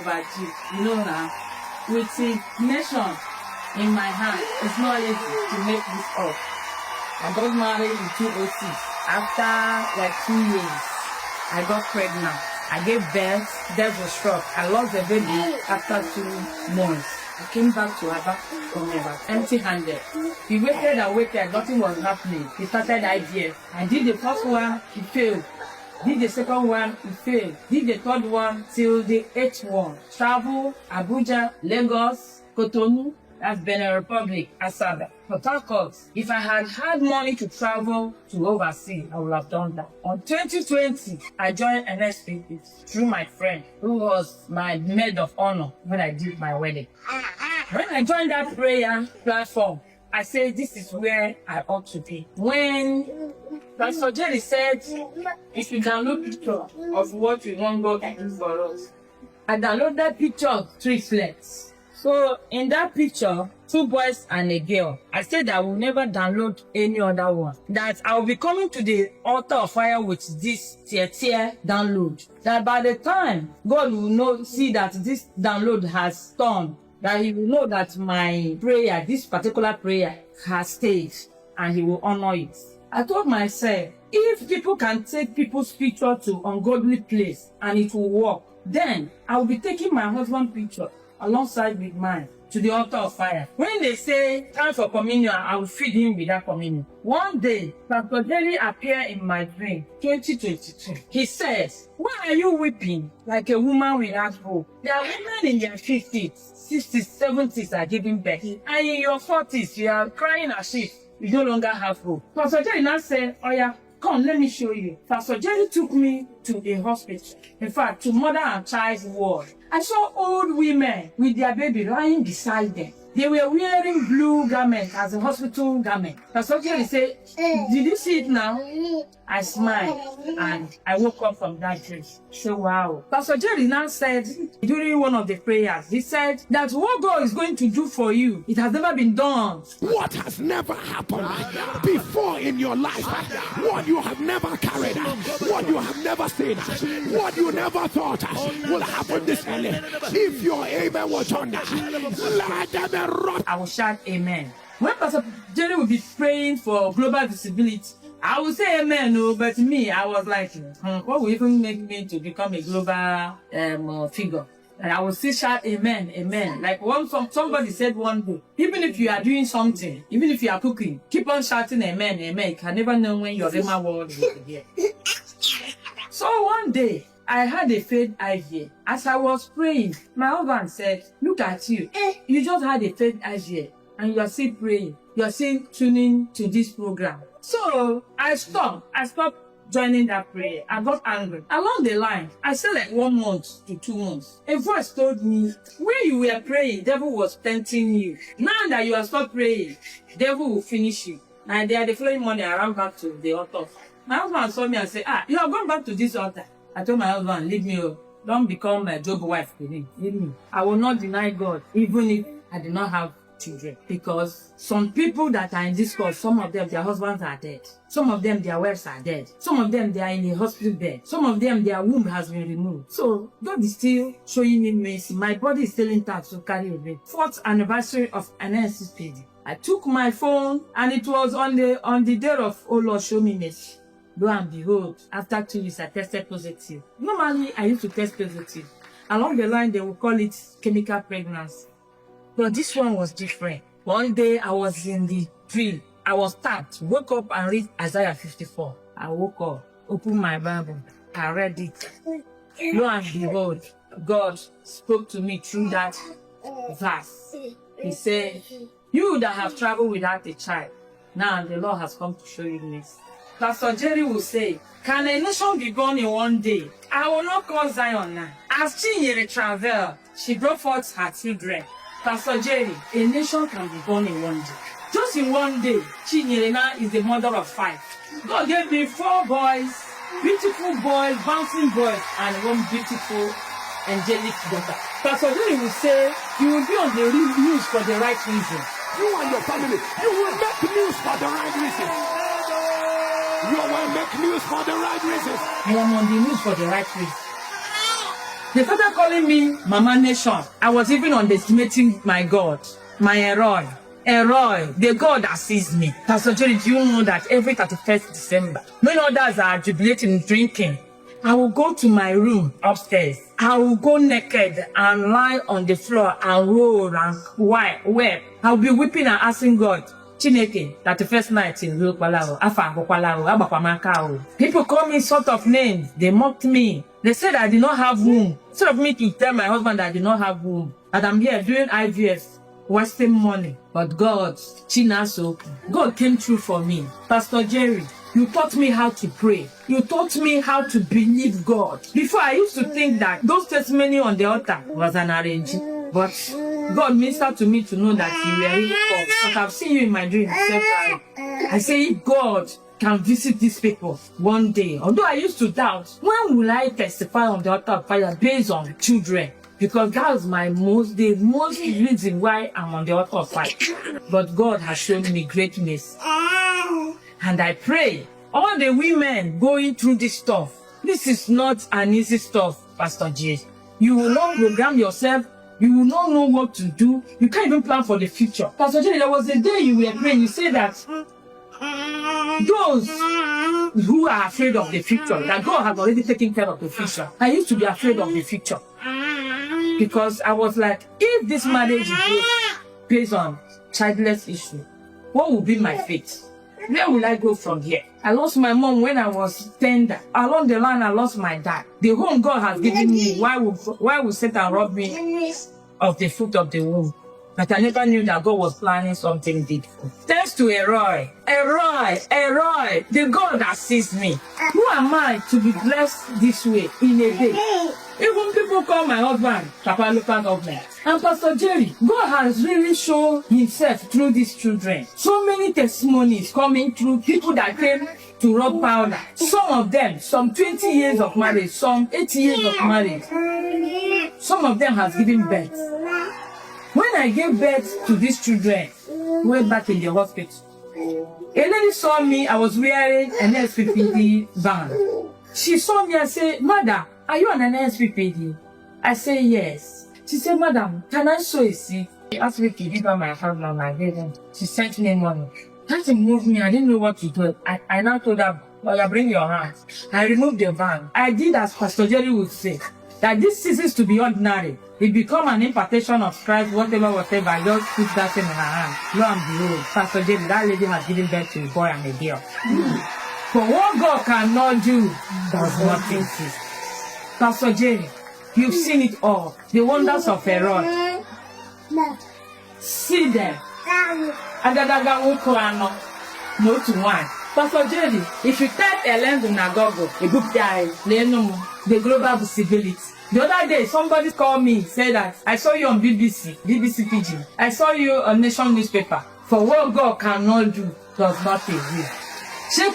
overachieve. You know now, with the nation in my hand, it's not easy to make this up. I got married in 2006. After like 2 years, I got pregnant. I gave birth. Death was struck. I lost the baby after 2 months. I came back to Aba from Aba, empty-handed. He waited and waited. Nothing was happening. He started IVF. I did the first one. He failed. Did the second one, he failed. Did the third one till the 8th one. Travel, Abuja, Lagos, Cotonou, that's Benin Republic, Asaba, Port Harcourt. If I had had money to travel to overseas, I would have done that. On 2020, I joined NSPP through my friend, who was my maid of honor when I did my wedding. When I joined that prayer platform, I said, this is where I ought to be. When Pastor Jerry said, if you download picture of what we want God to do for us, I downloaded that picture of 3 flags. So in that picture, 2 boys and a girl. I said I will never download any other one. That I will be coming to the altar of fire with this tier download. That by the time God will see that this download has turned, that he will know that my prayer, this particular prayer, has stayed, and he will honor it. I told myself, if people can take people's picture to ungodly place and it will work, then I will be taking my husband's picture alongside with mine to the altar of fire. When they say time for communion, I will feed him with that communion. One day, Pastor Jerry appeared in my dream, 2022. He says, why are you weeping like a woman without hope? There are women in their 50s, 60s, 70s are giving birth. And in your 40s, you are crying as if you no longer have hope. Pastor Jerry now said, oh yeah, come, let me show you. Pastor Jerry took me to a hospital. In fact, to mother and child's ward. I saw old women with their baby lying beside them. They were wearing blue garment as a hospital garment. Pastor Jerry said, did you see it now? I smiled and I woke up from that dream. So wow. Pastor Jerry now said during one of the prayers, he said that what God is going to do for you, it has never been done. What has never happened before in your life, what you have never carried, what you have never seen, what you never thought will happen this early. If your amen was on that, let them erupt. I will shout amen. When Pastor Jerry will be praying for global visibility, I will say amen, no, but me, I was like, what will even make me to become a global figure? And I will still shout amen, amen. Like somebody said one day, even if you are doing something, even if you are cooking, keep on shouting amen, amen. You can never know when your Rema word will be here. So one day, I had a faith idea. As I was praying, my husband said, look at you. You just had a faith idea and you are still praying. You are still tuning to this program. So I stopped joining that prayer. I got angry. Along the line, I said like 1 month to 2 months. A voice told me, when you were praying, devil was tempting you. Now that you have stopped praying, devil will finish you. And the following morning, I ran back to the altar. My husband saw me and said, you have gone back to this altar. I told my husband, leave me. Don't become my Job's wife. Leave me. I will not deny God, even if I do not have children. Because some people that are in this course, some of them, their husbands are dead. Some of them, their wives are dead. Some of them, they are in a hospital bed. Some of them, their womb has been removed. So God is still showing me mercy. My body is still intact to carry a baby. 4th anniversary of an NSPD. I took my phone and it was on the day of, oh Lord, show me mercy. Lo and behold, after 2 weeks, I tested positive. Normally, I used to test positive. Along the line, they will call it chemical pregnancy. But this one was different. One day, I was in the dream. I was tapped, woke up and read Isaiah 54. I woke up, opened my Bible, I read it. Lo and behold, God spoke to me through that verse. He said, you that have traveled without a child, now the Lord has come to show you this. Pastor Jerry will say, can a nation be born in 1 day? I will not call Zion now. As Chinyere traveled, she brought forth her children. Pastor Jerry, a nation can be born in 1 day. Just in 1 day, Chinyere now is the mother of 5. God gave me 4 boys, beautiful boys, bouncing boys, and 1 beautiful angelic daughter. Pastor Jerry will say, you will be on the news for the right reason. You and your family, you will make news for the right reason. You will make news for the right reasons. I am on the news for the right reason. They started calling me Mama Nation. I was even underestimating my God, my Eroi. Eroi, the God that sees me. Pastor Jerry, do you know that every 31st December, when others are jubilating, drinking, I will go to my room upstairs. I will go naked and lie on the floor and roll and weep. I'll be weeping and asking God, Chineke, that the first night in people call me sort of names. They mocked me. They said I did not have womb. Instead of me to tell my husband that I did not have womb, that I'm here doing IVF, wasting money. But God, Chinaso, God came through for me. Pastor Jerry, you taught me how to pray. You taught me how to believe God. Before, I used to think that those testimony on the altar was an arrangement. But God ministered to me to know that you were really called. Because I've seen you in my dreams several times. I say, if God can visit these people one day, although I used to doubt, when will I testify on the altar of fire based on children? Because that was the most reason why I'm on the altar of fire. But God has shown me great mercy. And I pray, all the women going through this stuff, this is not an easy stuff, Pastor J. You will not program yourself. You will not know what to do. You can't even plan for the future. Pastor J, there was a day you were praying, you said that those who are afraid of the future, that God has already taken care of the future. I used to be afraid of the future. Because I was like, if this marriage is based on childless issue, what will be my fate? Where will I go from here? I lost my mom when I was tender. Along the line, I lost my dad. The home God has given me, why would Satan rob me of the fruit of the womb? But I never knew that God was planning something deep. Thanks to Eroi, the God that sees me. Who am I to be blessed this way in a day? Even people call my husband Papa Local Government. And Pastor Jerry, God has really shown himself through these children. So many testimonies coming through people that came to rub powder. Some of them, some 20 years of marriage, some 80 years of marriage. Some of them has given birth. When I gave birth to these children, way back in the hospital, a lady saw me, I was wearing an SPPD band. She saw me and said, Mother, are you on an SPPD? I said, yes. She said, Madam, can I sow a seed? She asked me to give her my husband and my baby. She sent me money. That moved me. I didn't know what to do. I now told her, well, bring your hands. I removed the van. I did as Pastor Jerry would say, that this ceases to be ordinary. It become an impartation of Christ, whatever. I just put that thing in her hand. Lo and behold, Pastor Jerry, that lady has given birth to a boy and a girl. For what God cannot do, does not exist. Pastor Jerry, you've seen it all. The wonders of Eroi. See them. Agadaga Ukoano. No to one. Pastor Jerry, if you type Ellen Nagogo, a book guy, the global visibility. The other day, somebody called me, said that I saw you on BBC Pidgin. I saw you on Nation newspaper. For what God cannot do, does not exist. Check